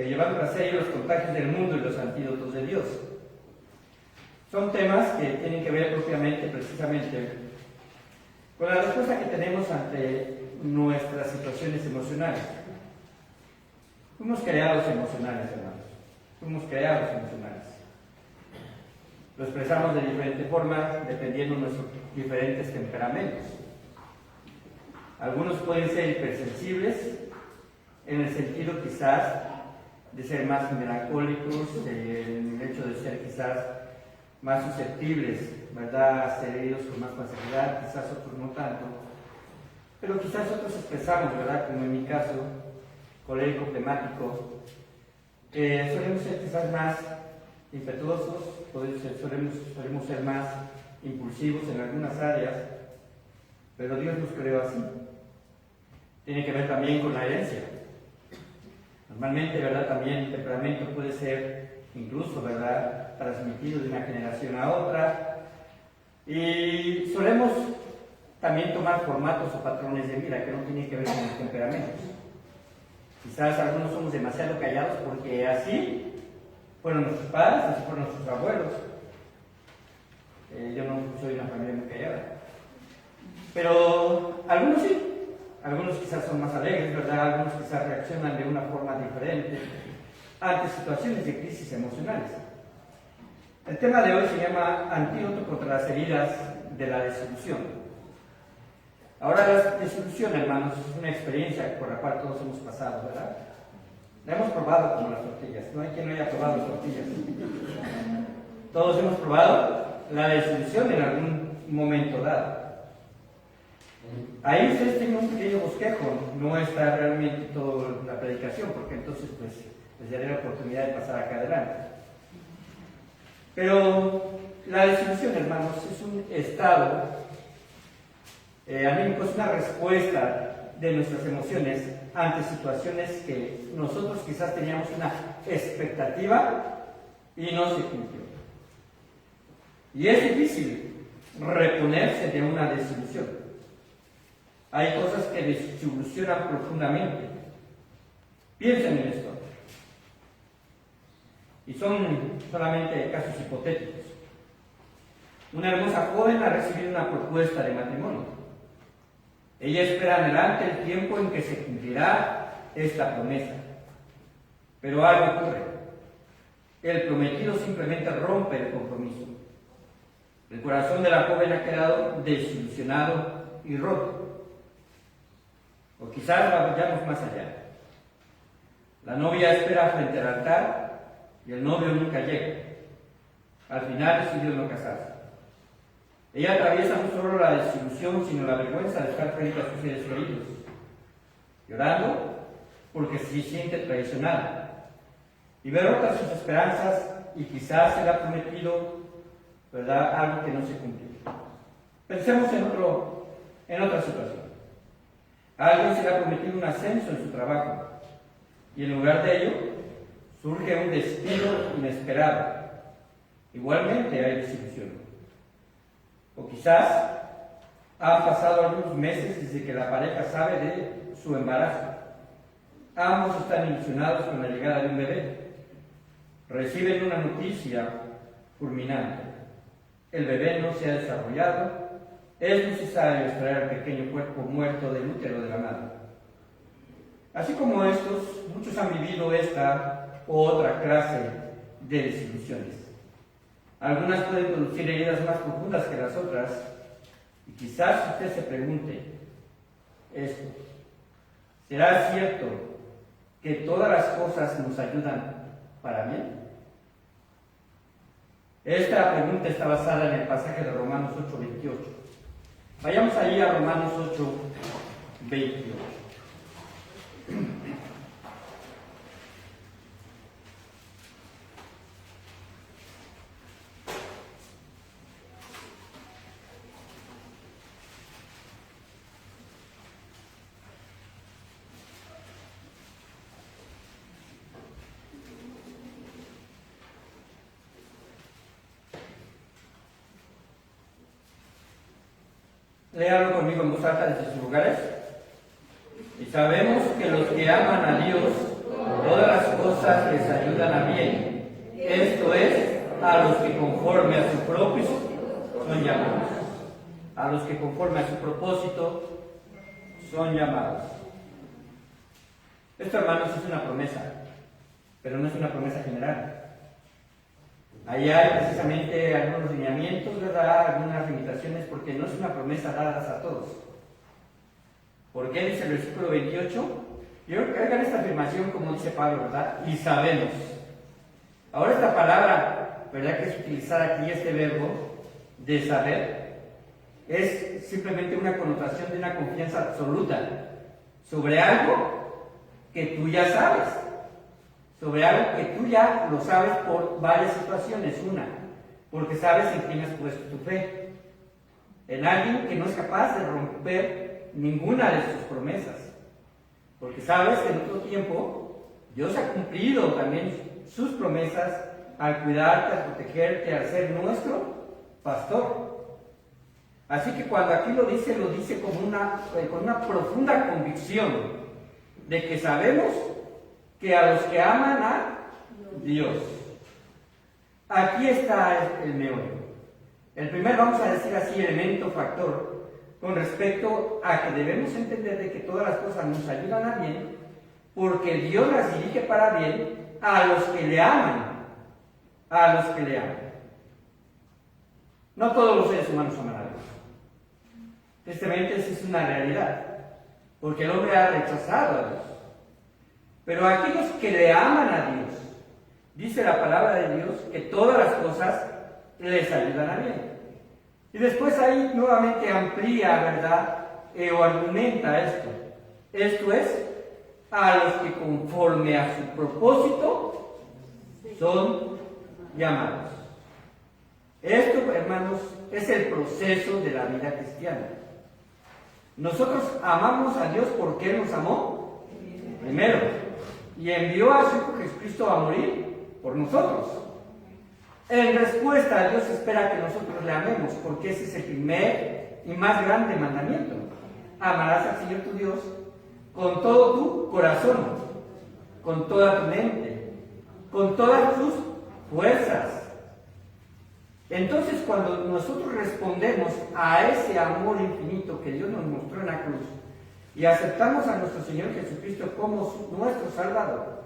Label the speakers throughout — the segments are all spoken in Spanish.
Speaker 1: llevando a serio los contagios del mundo y los antídotos de Dios. Son temas que tienen que ver propiamente, precisamente, con la respuesta que tenemos ante nuestras situaciones emocionales. Fuimos creados emocionales, hermanos. Fuimos creados emocionales. Lo expresamos de diferente forma dependiendo de nuestros diferentes temperamentos. Algunos pueden ser hipersensibles, en el sentido quizás de ser más melancólicos, en el hecho de ser quizás más susceptibles, ¿verdad?, a ser heridos con más facilidad, quizás otros no tanto. Pero quizás otros expresamos, ¿verdad?, como en mi caso, colérico, flemático, solemos ser quizás más impetuosos, solemos ser más impulsivos en algunas áreas, pero Dios nos creó así. Tiene que ver también con la herencia. Normalmente, ¿verdad?, también el temperamento puede ser incluso, ¿verdad?, transmitido de una generación a otra. Y solemos también tomar formatos o patrones de vida que no tienen que ver con los temperamentos. Quizás algunos somos demasiado callados porque así fueron nuestros padres, así fueron nuestros abuelos. Yo no soy una familia muy callada. Pero algunos sí. Algunos quizás son más alegres, ¿verdad? Algunos quizás reaccionan de una forma diferente ante situaciones de crisis emocionales. El tema de hoy se llama Antídoto contra las heridas de la desilusión. Ahora, la desilusión, hermanos, es una experiencia por la cual todos hemos pasado, ¿verdad? La hemos probado como las tortillas. No hay quien no haya probado las tortillas. Todos hemos probado la desilusión en algún momento dado. Ahí ustedes tienen un pequeño bosquejo, no está realmente toda la predicación, porque entonces pues les daré la oportunidad de pasar acá adelante. Pero la desilusión, hermanos, es un estado anímico, es una respuesta de nuestras emociones ante situaciones que nosotros quizás teníamos una expectativa y no se cumplió. Y es difícil reponerse de una desilusión. Hay cosas que desilusionan profundamente. Piensen en esto. Y son solamente casos hipotéticos. Una hermosa joven ha recibido una propuesta de matrimonio. Ella espera adelante el tiempo en que se cumplirá esta promesa. Pero algo ocurre. El prometido simplemente rompe el compromiso. El corazón de la joven ha quedado desilusionado y roto. O quizás vayamos más allá. La novia espera frente al altar y el novio nunca llega. Al final decidió no casarse. Ella atraviesa no solo la desilusión, sino la vergüenza de estar frente a sus seres queridos, llorando porque se siente traicionada y ve rotas sus esperanzas y quizás se le ha prometido, ¿verdad?, algo que no se cumplió. Pensemos en otra situación. A alguien se le ha prometido un ascenso en su trabajo y en lugar de ello surge un despido inesperado. Igualmente hay desilusión. O quizás han pasado algunos meses desde que la pareja sabe de su embarazo. Ambos están ilusionados con la llegada de un bebé. Reciben una noticia fulminante. El bebé no se ha desarrollado. Es necesario extraer el pequeño cuerpo muerto del útero de la madre. Así como estos, muchos han vivido esta u otra clase de desilusiones. Algunas pueden producir heridas más profundas que las otras, y quizás usted se pregunte esto: ¿será cierto que todas las cosas nos ayudan para bien? Esta pregunta está basada en el pasaje de Romanos 8:28. Vayamos allí a Romanos 8:28. Léalo conmigo en voz alta desde sus lugares. Y sabemos que los que aman a Dios, todas las cosas les ayudan a bien. Esto es, a los que conforme a su propósito son llamados. A los que conforme a su propósito son llamados. Esto, hermanos, es una promesa, pero no es una promesa general. Ahí hay precisamente algunos lineamientos, ¿verdad? Algunas limitaciones, porque no es una promesa dada a todos. ¿Por qué dice el versículo 28? Yo creo que hagan esta afirmación como dice Pablo, ¿verdad? Y sabemos. Ahora esta palabra, ¿verdad? Que es utilizada aquí, este verbo de saber, es simplemente una connotación de una confianza absoluta sobre algo que tú ya sabes. Sobre algo que tú ya lo sabes por varias situaciones. Una, porque sabes en quién has puesto tu fe. En alguien que no es capaz de romper ninguna de sus promesas. Porque sabes que en otro tiempo Dios ha cumplido también sus promesas al cuidarte, al protegerte, al ser nuestro pastor. Así que cuando aquí lo dice con una profunda convicción de que sabemos que a los que aman a Dios. Aquí está el meollo. El primer, vamos a decir así, elemento, factor, con respecto a que debemos entender de que todas las cosas nos ayudan a bien, porque Dios las dirige para bien a los que le aman. A los que le aman. No todos los seres humanos aman a Dios. Tristemente, esa es una realidad, porque el hombre ha rechazado a Dios. Pero a aquellos que le aman a Dios, dice la palabra de Dios que todas las cosas les ayudan a bien. Y después ahí nuevamente amplía, ¿verdad? O argumenta esto. Esto es, a los que conforme a su propósito son llamados. Esto, hermanos, es el proceso de la vida cristiana. Nosotros amamos a Dios porque Él nos amó primero. Y envió a su Hijo Jesucristo a morir por nosotros. En respuesta, Dios espera que nosotros le amemos, porque ese es el primer y más grande mandamiento. Amarás al Señor tu Dios con todo tu corazón, con toda tu mente, con todas tus fuerzas. Entonces, cuando nosotros respondemos a ese amor infinito que Dios nos mostró en la cruz, y aceptamos a nuestro Señor Jesucristo como nuestro Salvador,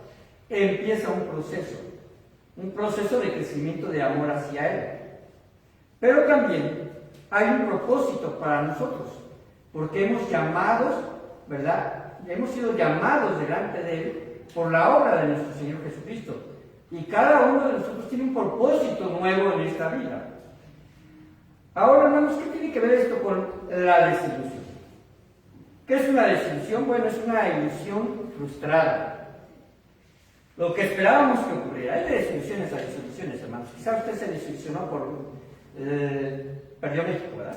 Speaker 1: empieza un proceso de crecimiento de amor hacia Él. Pero también hay un propósito para nosotros, porque hemos llamados, ¿verdad? Hemos sido llamados delante de Él por la obra de nuestro Señor Jesucristo. Y cada uno de nosotros tiene un propósito nuevo en esta vida. Ahora, hermanos, ¿qué tiene que ver esto con la desilusión? ¿Qué es una desilusión? Bueno, es una ilusión frustrada. Lo que esperábamos que ocurriera. Hay de desilusiones a desilusiones, hermanos. Quizá usted se desilusionó por... perdió México, ¿verdad?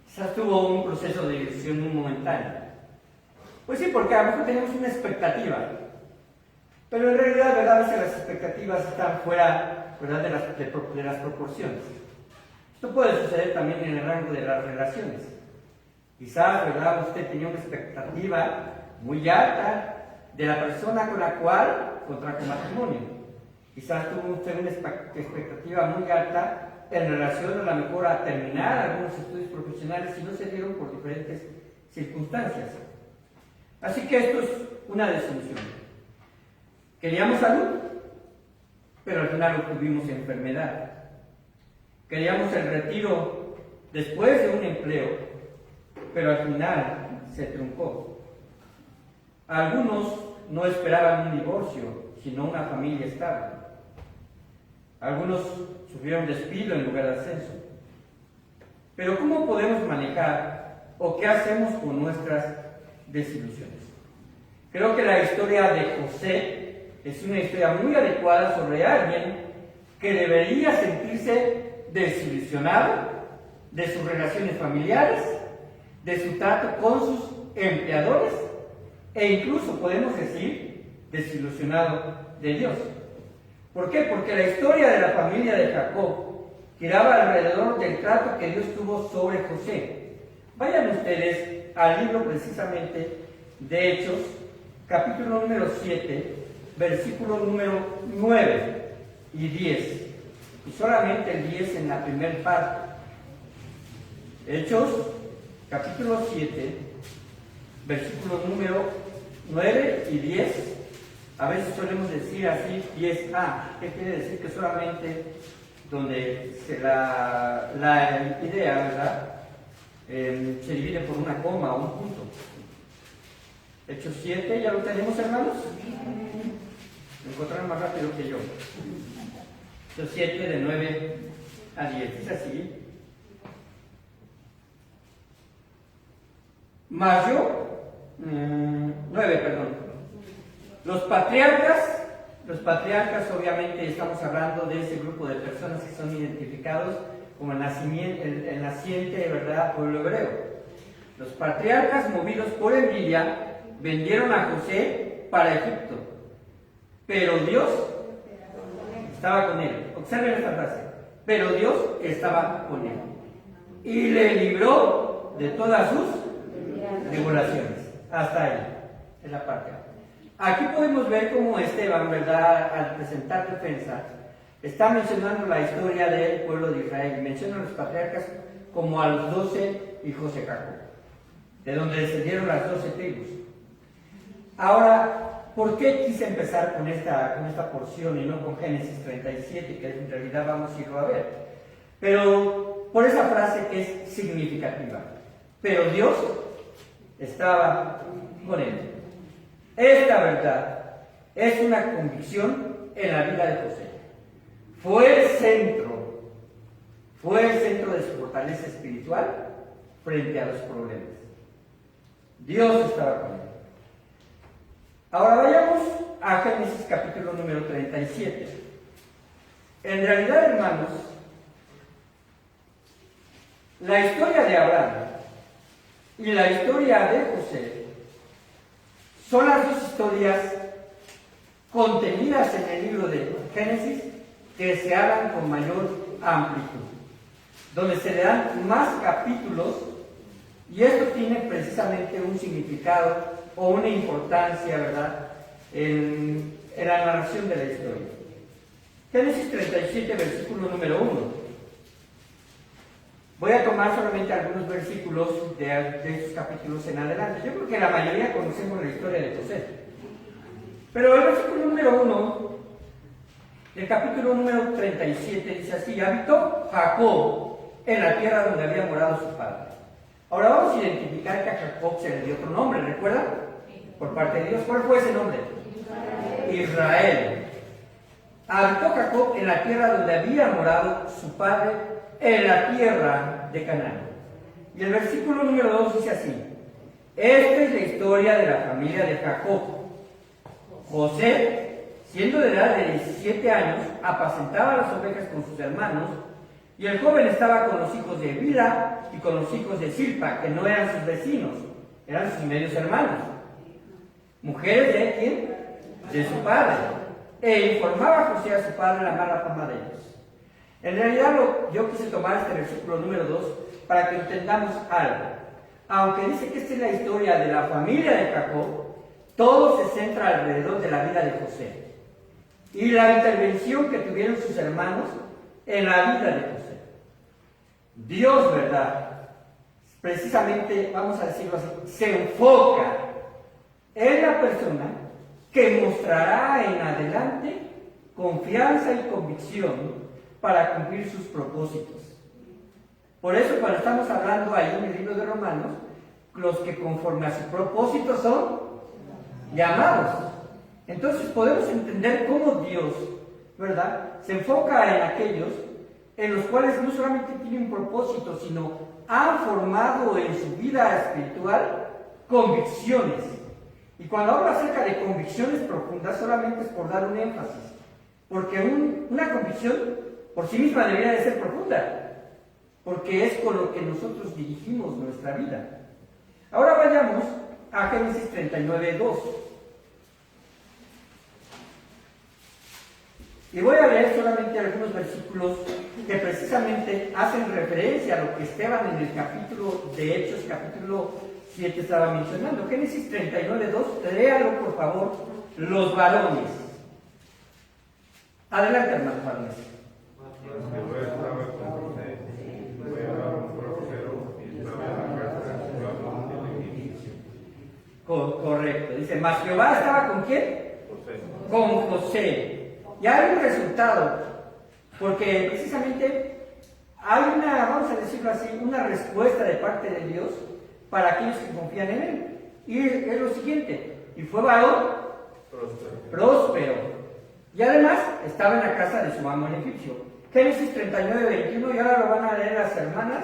Speaker 1: Quizás tuvo un proceso de ilusión muy momentáneo. Pues sí, porque a lo mejor tenemos una expectativa. Pero en realidad, ¿verdad? A veces las expectativas están fuera, ¿verdad? de las proporciones. Esto puede suceder también en el rango de las relaciones. Quizás, ¿verdad? Usted tenía una expectativa muy alta de la persona con la cual contrajo matrimonio. Quizás tuvo usted una expectativa muy alta en relación a lo mejor a terminar algunos estudios profesionales y no se dieron por diferentes circunstancias. Así que esto es una desilusión. Queríamos salud, pero al final obtuvimos enfermedad. Queríamos el retiro después de un empleo, pero al final se truncó. Algunos no esperaban un divorcio, sino una familia estable. Algunos sufrieron despido en lugar de ascenso. Pero ¿cómo podemos manejar o qué hacemos con nuestras desilusiones? Creo que la historia de José es una historia muy adecuada sobre alguien que debería sentirse desilusionado de sus relaciones familiares, de su trato con sus empleadores e incluso podemos decir desilusionado de Dios. ¿Por qué? Porque la historia de la familia de Jacob giraba alrededor del trato que Dios tuvo sobre José. Vayan ustedes al libro precisamente de Hechos, capítulo número 7, versículo número 9 y 10. Y solamente el 10 en la primera parte. Hechos, capítulo 7, versículo número 9 y 10. A veces solemos decir así 10a. ¿Qué quiere decir? Que solamente donde la idea, ¿verdad? Se divide por una coma o un punto. Hechos 7, ¿ya lo tenemos, hermanos? Lo encontraron más rápido que yo. Hechos 7, de 9 a 10. Es así. Mas yo, 9, perdón. Los patriarcas obviamente estamos hablando de ese grupo de personas que son identificados como el naciente, ¿verdad?, pueblo hebreo. Los patriarcas, movidos por envidia, vendieron a José para Egipto, pero Dios estaba con él. Observen esta frase. Pero Dios estaba con él y le libró de todas sus tribulaciones. Hasta ahí, en la parte A. Aquí podemos ver cómo Esteban, ¿verdad?, al presentar defensa, está mencionando la historia del pueblo de Israel. Menciona a los patriarcas como a los 12 hijos de Jacob, de donde descendieron las 12 tribus. Ahora, ¿por qué quise empezar con esta porción y no con Génesis 37, que en realidad vamos a irlo a ver? Pero por esa frase que es significativa. Pero Dios estaba con él. Esta verdad es una convicción en la vida de José. Fue el centro de su fortaleza espiritual frente a los problemas. Dios estaba con él. Ahora vayamos a Génesis capítulo número 37. En realidad, hermanos, la historia de Abraham y la historia de José son las dos historias contenidas en el libro de Génesis que se hablan con mayor amplitud, donde se le dan más capítulos, y esto tiene precisamente un significado o una importancia, ¿verdad?, en la narración de la historia. Génesis 37, versículo número 1. Voy a tomar solamente algunos versículos de esos capítulos en adelante. Yo creo que la mayoría conocemos la historia de José. Pero el versículo número 1 del capítulo número 37 dice así: habitó Jacob en la tierra donde había morado su padre. Ahora vamos a identificar que a Jacob se le dio otro nombre, ¿recuerdan? Por parte de Dios. ¿Cuál fue ese nombre? Israel. Habitó Jacob en la tierra donde había morado su padre, en la tierra de Canaán. Y el versículo número 2 dice así: esta es la historia de la familia de Jacob. José, siendo de edad de 17 años, apacentaba las ovejas con sus hermanos, y el joven estaba con los hijos de Bilha y con los hijos de Silpa, que no eran sus vecinos, eran sus medios hermanos, mujeres de quién, de su padre, e informaba a José a su padre la mala fama de ellos. En realidad yo quise tomar este versículo número 2 para que entendamos algo. Aunque dice que esta es la historia de la familia de Jacob, todo se centra alrededor de la vida de José y la intervención que tuvieron sus hermanos en la vida de José. Dios, ¿verdad?, precisamente, vamos a decirlo así, se enfoca en la persona que mostrará en adelante confianza y convicción para cumplir sus propósitos. Por eso, cuando estamos hablando ahí en el libro de Romanos, los que conforme a su propósito son llamados. Entonces podemos entender cómo Dios, ¿verdad?, se enfoca en aquellos en los cuales no solamente tienen un propósito, sino han formado en su vida espiritual convicciones. Y cuando hablo acerca de convicciones profundas, solamente es por dar un énfasis, porque una convicción por sí misma debería de ser profunda, porque es con lo que nosotros dirigimos nuestra vida. Ahora vayamos a Génesis 39, 2. Y voy a leer solamente algunos versículos que precisamente hacen referencia a lo que Esteban en el capítulo de Hechos, capítulo 7 estaba mencionando. Génesis 39:2, léalo por favor, los varones. Adelante, hermanos varones.
Speaker 2: Jehová estaba con José, fue varón próspero y estaba en la casa de su amo el egipcio.
Speaker 1: Correcto, dice, mas Jehová estaba con quién?
Speaker 2: José.
Speaker 1: Con José. Y hay un resultado, porque precisamente hay una, vamos a decirlo así, una respuesta de parte de Dios para aquellos que confían en Él. Y es lo siguiente, y fue varón próspero. Y además estaba en la casa de su amo el egipcio. Génesis 39:21, y ahora lo van a leer las hermanas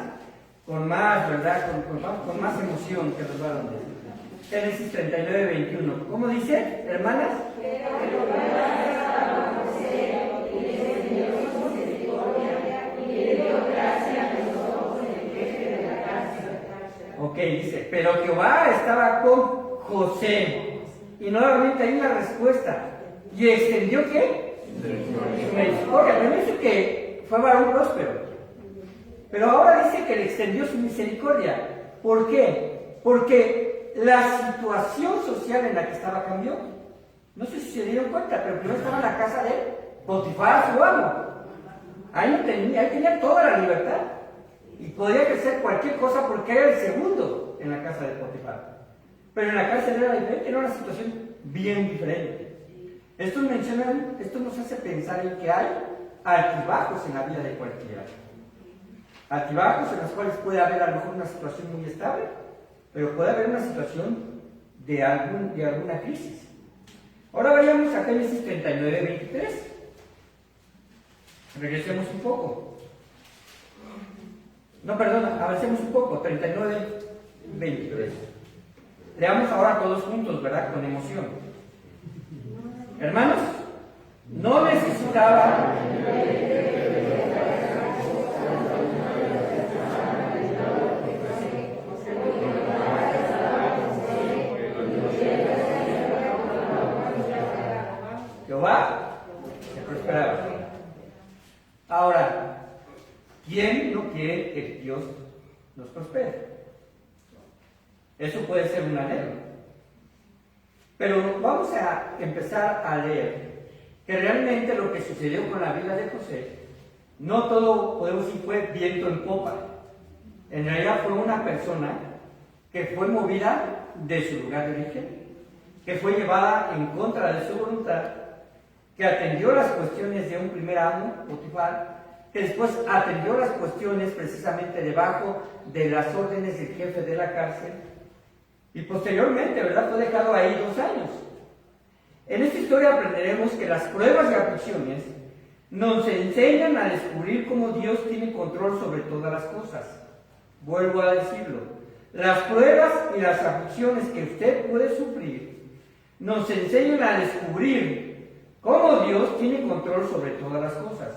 Speaker 1: con más, ¿verdad? Con más emoción que los varones. Génesis 39:21. ¿Cómo dice, hermanas? Ok, dice, pero Jehová estaba con José. Y nuevamente hay una respuesta. ¿Y extendió qué? Su misericordia. Primero dice que fue varón próspero. Pero ahora dice que le extendió su misericordia. ¿Por qué? Porque la situación social en la que estaba cambió. No sé si se dieron cuenta, pero primero estaba en la casa de Potifar, su amo. Ahí tenía toda la libertad. Y podía hacer cualquier cosa porque era el segundo en la casa de Potifar. Pero en la cárcel era diferente, era una situación bien diferente. Esto nos hace pensar en que hay altibajos en la vida de cualquiera. Altibajos en los cuales puede haber a lo mejor una situación muy estable, pero puede haber una situación de alguna crisis. Ahora vayamos a Génesis 39:23. Regresemos un poco. No, perdón, avancemos un poco, 39:23. Leamos ahora todos juntos, ¿verdad? Con emoción. Hermanos, no necesitaba... Jehová se prosperaba. Ahora, ¿quién no quiere que Dios nos prospere? Eso puede ser un anhelo. Pero vamos a empezar a leer que realmente lo que sucedió con la vida de José, no todo, podemos decir, fue viento en popa. En realidad fue una persona que fue movida de su lugar de origen, que fue llevada en contra de su voluntad, que atendió las cuestiones de un primer amo, Potifar, que después atendió las cuestiones precisamente debajo de las órdenes del jefe de la cárcel, y posteriormente, ¿verdad?, fue dejado ahí 2 años. En esta historia aprenderemos que las pruebas y aflicciones nos enseñan a descubrir cómo Dios tiene control sobre todas las cosas. Vuelvo a decirlo, las pruebas y las aflicciones que usted puede sufrir nos enseñan a descubrir cómo Dios tiene control sobre todas las cosas.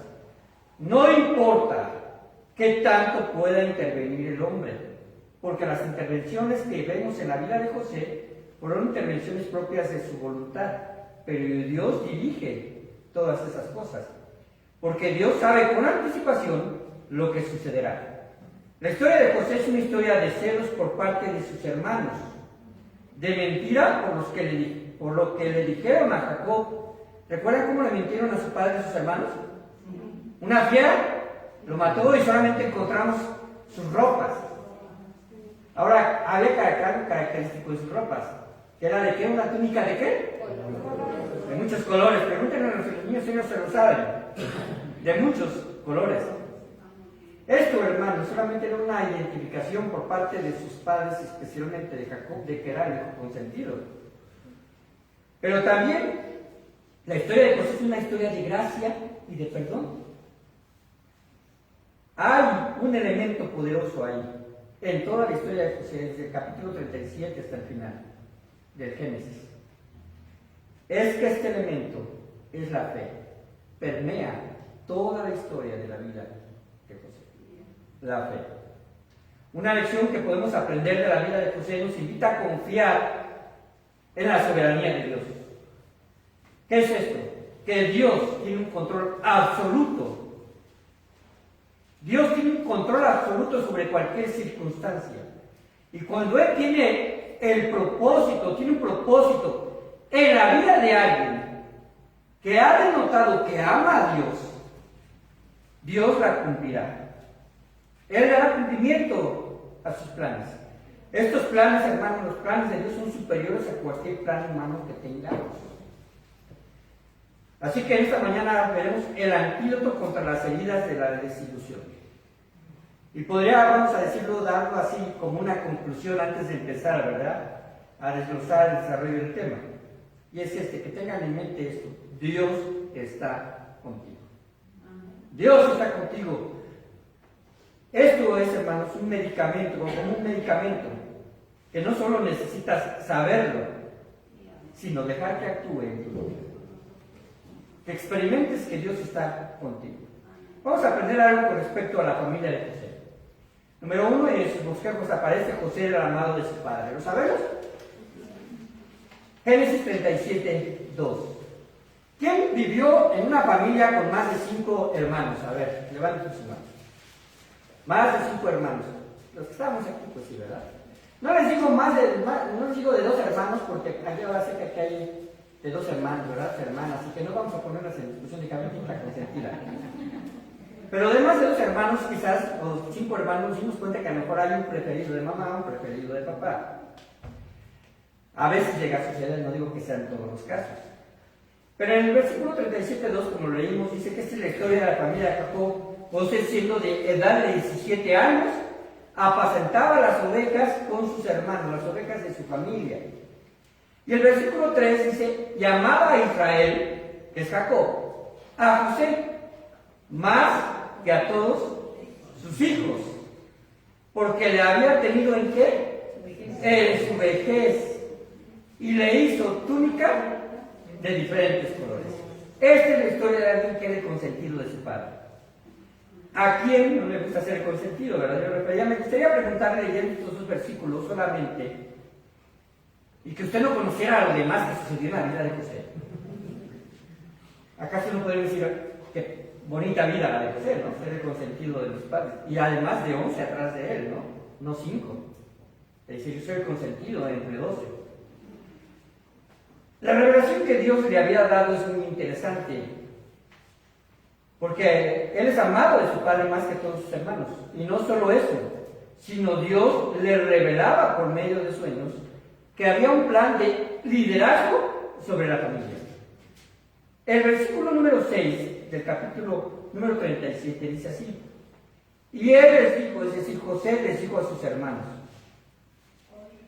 Speaker 1: No importa qué tanto pueda intervenir el hombre, porque las intervenciones que vemos en la vida de José fueron intervenciones propias de su voluntad, pero Dios dirige todas esas cosas, porque Dios sabe con anticipación lo que sucederá. La historia de José es una historia de celos por parte de sus hermanos, de mentira por lo que le dijeron a Jacob. ¿Recuerdan cómo le mintieron a su padre y a sus hermanos? Una fiera lo mató y solamente encontramos sus ropas. Ahora, había algo característico de sus ropas, que era de qué, una túnica de qué? De muchos colores. Pregúntenle a los niños si ellos se lo saben. De muchos colores. Esto, hermanos, solamente era una identificación por parte de sus padres, especialmente de Jacob, de que era el hijo consentido. Pero también la historia de José es una historia de gracia y de perdón. Hay un elemento poderoso ahí, en toda la historia de José, desde el capítulo 37 hasta el final del Génesis. Es que este elemento es la fe, permea toda la historia de la vida de José. La fe. Una lección que podemos aprender de la vida de José nos invita a confiar en la soberanía de Dios. ¿Qué es esto? Que Dios tiene un control absoluto. Dios tiene un control absoluto sobre cualquier circunstancia. Y cuando Él tiene un propósito en la vida de alguien que ha denotado que ama a Dios, Dios la cumplirá. Él dará cumplimiento a sus planes. Estos planes, hermanos, los planes de Dios son superiores a cualquier plan humano que tengamos. Así que esta mañana veremos el antídoto contra las heridas de la desilusión. Y podría, vamos a decirlo, darlo así como una conclusión antes de empezar, ¿verdad?, a desglosar el desarrollo del tema. Y es que tengan en mente esto: Dios está contigo. Dios está contigo. Esto es, hermanos, un medicamento, como un medicamento, que no solo necesitas saberlo, sino dejar que actúe en tu vida. Que experimentes que Dios está contigo. Vamos a aprender algo con respecto a la familia de José. Número 1, en sus bosquejos aparece José, el amado de su padre. ¿Lo sabemos? Génesis 37:2. ¿Quién vivió en una familia con más de 5 hermanos? A ver, levanten sus manos. Más de 5 hermanos. Los que estamos aquí, pues sí, ¿verdad? No les digo de 2 hermanos, porque aquí ahora sé que aquí hay de 2 hermanos, ¿verdad? Hermanas, así que no vamos a ponerlas en discusión de cada quien está consentida. Pero además de 2 hermanos, quizás, o 5 hermanos, nos dimos cuenta que a lo mejor hay un preferido de mamá, un preferido de papá. A veces llega a suceder, no digo que sean todos los casos. Pero en el versículo 37:2, como lo leímos, dice que esta es la historia de la familia de Jacob. José, siendo de edad de 17 años, apacentaba las ovejas con sus hermanos, las ovejas de su familia. Y el versículo 3 dice: llamaba a Israel, que es Jacob, a José, más que a todos sus hijos, porque le había tenido ¿en qué? En su vejez, y le hizo túnica de diferentes colores. Esta es la historia de alguien que era el consentido de su padre. ¿A quién no le gusta ser consentido, verdad? Me gustaría preguntarle, leyendo estos 2 versículos solamente, y que usted no conociera lo demás que sucedió en la vida de José. ¿Acaso no podemos decir qué bonita vida la de José, ¿no? Ser el consentido de los padres. Y además de 11 atrás de él, ¿no? No 5. Es decir, yo soy el consentido entre 12. La revelación que Dios le había dado es muy interesante, porque él es amado de su padre más que todos sus hermanos. Y no solo eso, sino Dios le revelaba por medio de sueños que había un plan de liderazgo sobre la familia. El versículo número 6 del capítulo número 37 dice así: y él les dijo, es decir, José les dijo a sus hermanos.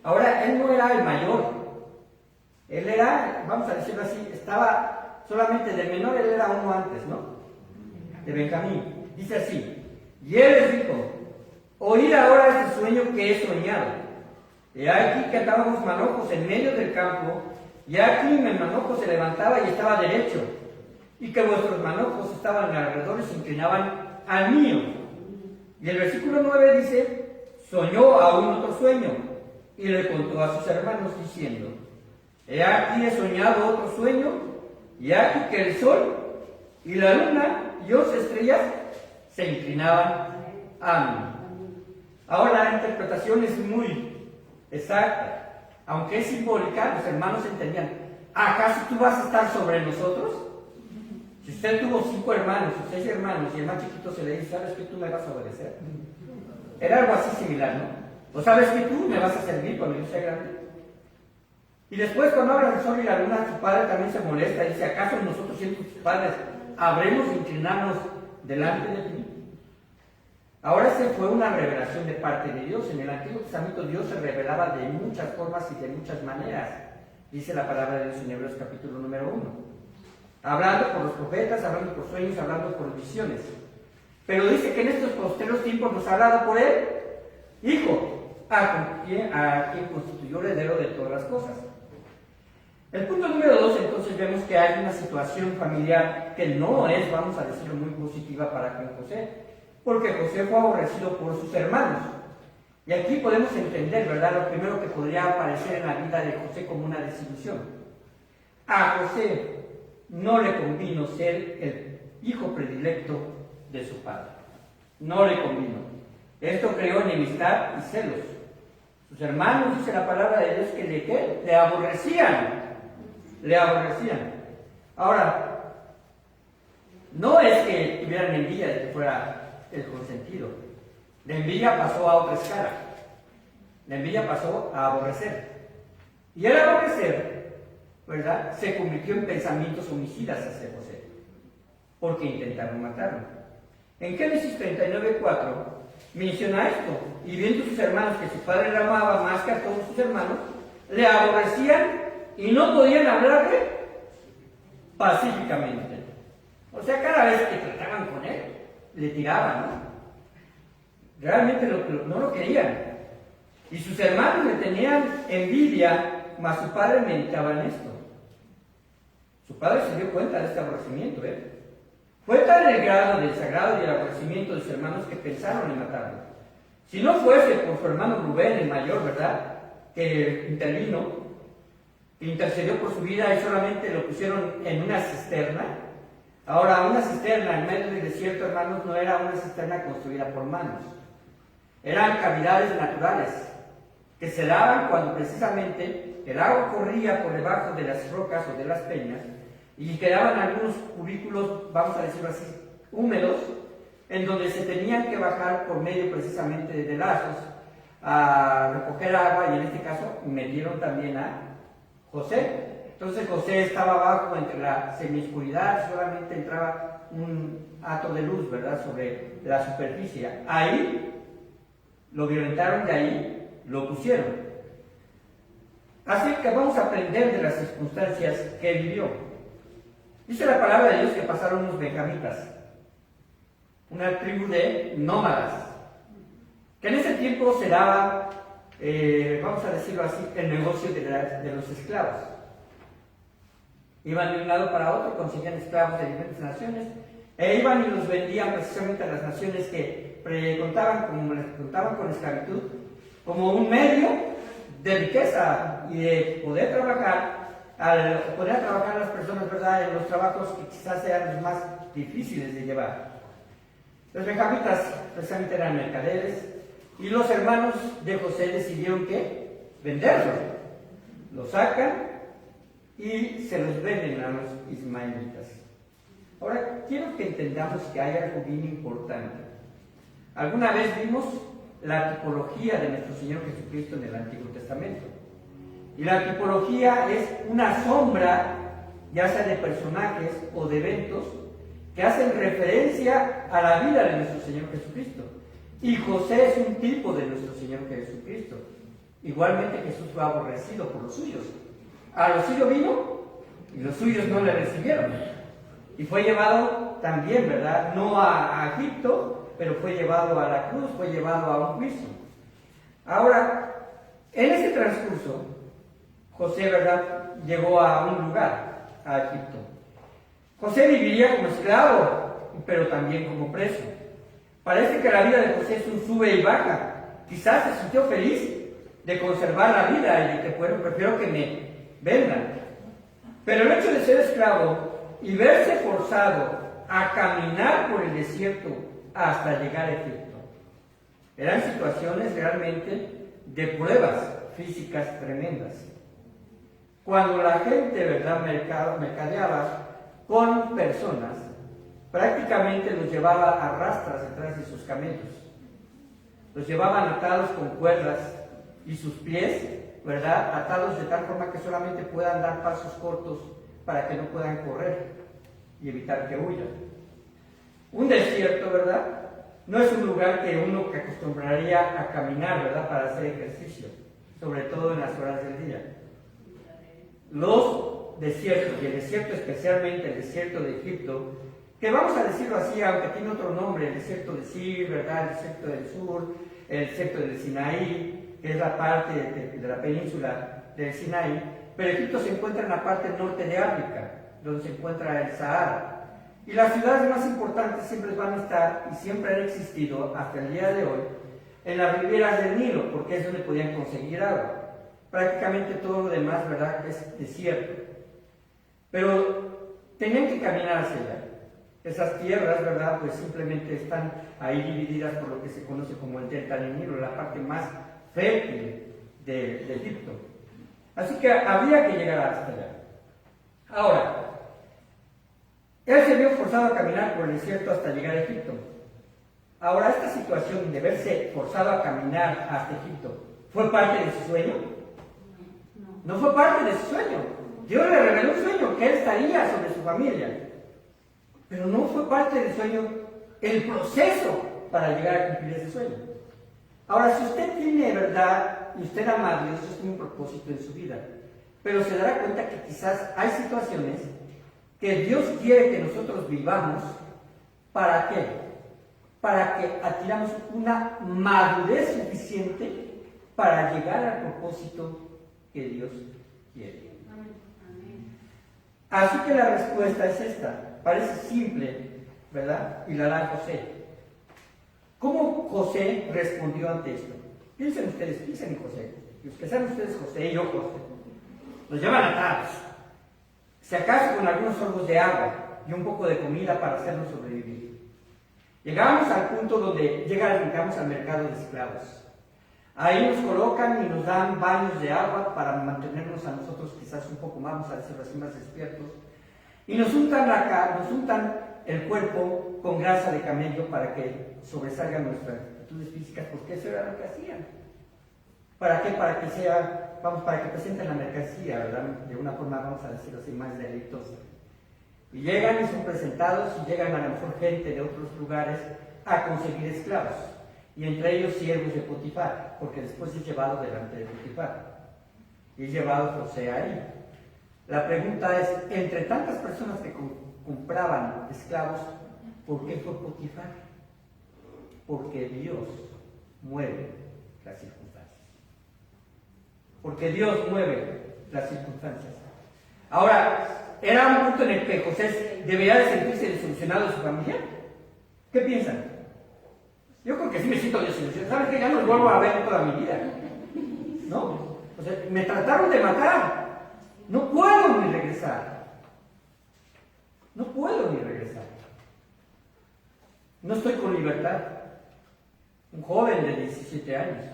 Speaker 1: Ahora, él no era el mayor. Él era, vamos a decirlo así, estaba solamente de menor, él era uno antes, ¿no? De Benjamín. Dice así: y él les dijo: oíd ahora este sueño que he soñado. He aquí que andábamos manojos en medio del campo, y aquí mi manojo se levantaba y estaba derecho, y que vuestros manojos estaban alrededor y se inclinaban al mío. Y el versículo 9 dice: soñó aún otro sueño, y le contó a sus hermanos diciendo: he aquí he soñado otro sueño, y aquí que el sol y la luna y 11 estrellas se inclinaban a mí. Ahora la interpretación es muy exacta, aunque es simbólica. Los hermanos entendían: ¿acaso tú vas a estar sobre nosotros? Si usted tuvo 5 hermanos o 6 hermanos y el más chiquito se le dice: ¿sabes que tú me vas a obedecer? Era algo así similar, ¿no? ¿O sabes que tú me vas a servir cuando yo sea grande? Y después, cuando habla del sol y la luna, su padre también se molesta y dice: ¿acaso nosotros, siendo tus padres, habremos de inclinarnos delante de ti? Ahora esa fue una revelación de parte de Dios. En el Antiguo Testamento Dios se revelaba de muchas formas y de muchas maneras. Dice la palabra de Dios en Hebreos capítulo número 1. Hablando por los profetas, hablando por sueños, hablando por visiones. Pero dice que en estos posteros tiempos nos ha hablado por él, Hijo, a quien constituyó heredero de todas las cosas. El punto número 2, entonces, vemos que hay una situación familiar que no es, vamos a decirlo, muy positiva para con José, porque José fue aborrecido por sus hermanos. Y aquí podemos entender, ¿verdad?, lo primero que podría aparecer en la vida de José como una desilusión. A José no le convino ser el hijo predilecto de su padre. No le convino. Esto creó enemistad y celos. Sus hermanos, dice la palabra de Dios, que le aborrecían. Le aborrecían. Ahora, no es que tuvieran envidia de que fuera el consentido. La envidia pasó a otra escala. La envidia pasó a aborrecer. Y el aborrecer, ¿verdad?, se convirtió en pensamientos homicidas hacia José, porque intentaron matarlo. En Génesis 39:4 menciona esto: y viendo sus hermanos que su padre le amaba más que a todos sus hermanos, le aborrecían y no podían hablarle pacíficamente. O sea, cada vez que trataban con él, le tiraban, ¿no? Realmente no lo querían. Y sus hermanos le tenían envidia, mas su padre meditaba en esto. Su padre se dio cuenta de este aborrecimiento, Fue tal el grado del sagrado y el aborrecimiento de sus hermanos que pensaron en matarlo. Si no fuese por su hermano Rubén, el mayor, ¿verdad?, que intervino, que intercedió por su vida y solamente lo pusieron en una cisterna. Ahora, una cisterna en medio del desierto, hermanos, no era una cisterna construida por manos. Eran cavidades naturales que se daban cuando precisamente el agua corría por debajo de las rocas o de las peñas y quedaban algunos cubículos, vamos a decirlo así, húmedos, en donde se tenían que bajar por medio precisamente de lazos a recoger agua, y en este caso metieron también a José. Entonces José estaba abajo entre la semioscuridad, solamente entraba un hato de luz, ¿verdad?, sobre la superficie. Ahí lo violentaron y ahí lo pusieron. Así que vamos a aprender de las circunstancias que vivió. Dice la palabra de Dios que pasaron unos benjamitas, una tribu de nómadas, que en ese tiempo se daba, vamos a decirlo así, el negocio de los esclavos. Iban de un lado para otro, conseguían esclavos de diferentes naciones, e iban y los vendían precisamente a las naciones que contaban con esclavitud como un medio de riqueza y de poder trabajar, al poder trabajar a las personas, ¿verdad?, en los trabajos que quizás sean los más difíciles de llevar. Los benjamitas precisamente eran mercaderes, y los hermanos de José decidieron que venderlo. Lo sacan y se los venden a los ismaelitas. Ahora, quiero que entendamos que hay algo bien importante. Alguna vez vimos la tipología de nuestro Señor Jesucristo en el Antiguo Testamento. Y la tipología es una sombra, ya sea de personajes o de eventos, que hacen referencia a la vida de nuestro Señor Jesucristo. Y José es un tipo de nuestro Señor Jesucristo. Igualmente Jesús fue aborrecido por los suyos. A los suyos vino y los suyos no le recibieron. Y fue llevado también, ¿verdad?, no a Egipto, pero fue llevado a la cruz, fue llevado a un juicio. Ahora, en ese transcurso, José, ¿verdad?, llegó a un lugar, a Egipto. José viviría como esclavo, pero también como preso. Parece que la vida de José es un sube y baja. Quizás se sintió feliz de conservar la vida y de que, bueno, prefiero que me vendan. Pero el hecho de ser esclavo y verse forzado a caminar por el desierto hasta llegar a Egipto, eran situaciones realmente de pruebas físicas tremendas. Cuando la gente, ¿verdad?, mercadeaba con personas, prácticamente los llevaba a rastras detrás de sus camellos. Los llevaban atados con cuerdas y sus pies, ¿verdad?, atados de tal forma que solamente puedan dar pasos cortos para que no puedan correr y evitar que huyan. Un desierto, ¿verdad?, no es un lugar que uno que acostumbraría a caminar, ¿verdad?, para hacer ejercicio, sobre todo en las horas del día. Los desiertos, y el desierto especialmente el desierto de Egipto, que vamos a decirlo así, aunque tiene otro nombre, el desierto de Sir, ¿verdad?, el desierto del sur, el desierto del Sinaí, que es la parte de la península del Sinaí, pero Egipto se encuentra en la parte norte de África, donde se encuentra el Sahara. Y las ciudades más importantes siempre van a estar, y siempre han existido hasta el día de hoy, en las riberas del Nilo, porque es donde podían conseguir agua. Prácticamente todo lo demás, ¿verdad?, es desierto. Pero tenían que caminar hacia allá. Esas tierras, ¿verdad?, pues simplemente están ahí divididas por lo que se conoce como el delta del Nilo, la parte más fértil de Egipto. Así que habría que llegar hasta allá. Ahora, él se vio forzado a caminar por el desierto hasta llegar a Egipto. Ahora, esta situación de verse forzado a caminar hasta Egipto, ¿fue parte de su sueño? No fue parte de su sueño. Dios le reveló un sueño, que él estaría sobre su familia. Pero no fue parte del sueño el proceso para llegar a cumplir ese sueño. Ahora, si usted tiene verdad y usted ama a Dios, eso es un propósito en su vida. Pero se dará cuenta que quizás hay situaciones que Dios quiere que nosotros vivamos. ¿Para qué? Para que adquiramos una madurez suficiente para llegar al propósito que Dios quiere. Así que la respuesta es esta. Parece simple, ¿verdad? Y la da José. ¿Cómo José respondió ante esto? Piensen ustedes, piensen en José. Los que sean ustedes José y yo José. Nos llevan atados. Si acaso con algunos sorbos de agua y un poco de comida para hacernos sobrevivir. Llegamos al punto donde llegamos al mercado de esclavos. Ahí nos colocan y nos dan baños de agua para mantenernos a nosotros quizás un poco más, vamos a decirlo así, más despiertos. Y nos untan el cuerpo con grasa de camello para que sobresalgan nuestras actitudes físicas, porque eso era lo que hacían. ¿Para qué? Para que presenten la mercancía, ¿verdad? De una forma, vamos a decirlo así, más deleitosa. Y llegan y son presentados y llegan a lo mejor gente de otros lugares a conseguir esclavos. Y entre ellos siervos de Potifar, porque después es llevado delante de Potifar. Y es llevado José ahí. La pregunta es, entre tantas personas que compraban esclavos, ¿por qué fue Potifar? Porque Dios mueve las circunstancias. Porque Dios mueve las circunstancias. Ahora, ¿era un punto en el que José debería de sentirse desilusionado de su familia? ¿Qué piensan? Yo creo que sí me siento desilusionado. ¿Sabes qué? Ya no los vuelvo a ver toda mi vida. ¿No? O sea, me trataron de matar. No puedo ni regresar. No puedo ni regresar. No estoy con libertad. Un joven de 17 años.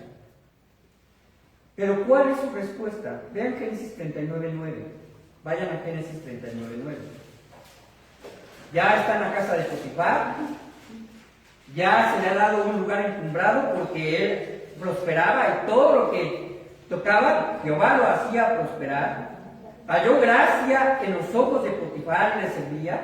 Speaker 1: Pero ¿cuál es su respuesta? Vean Génesis 39:9. Vayan a Génesis 39:9. Ya está en la casa de Potifar. Ya se le ha dado un lugar encumbrado porque él prosperaba y todo lo que tocaba, Jehová lo hacía prosperar. Halló gracia en los ojos de Potifar y le servía.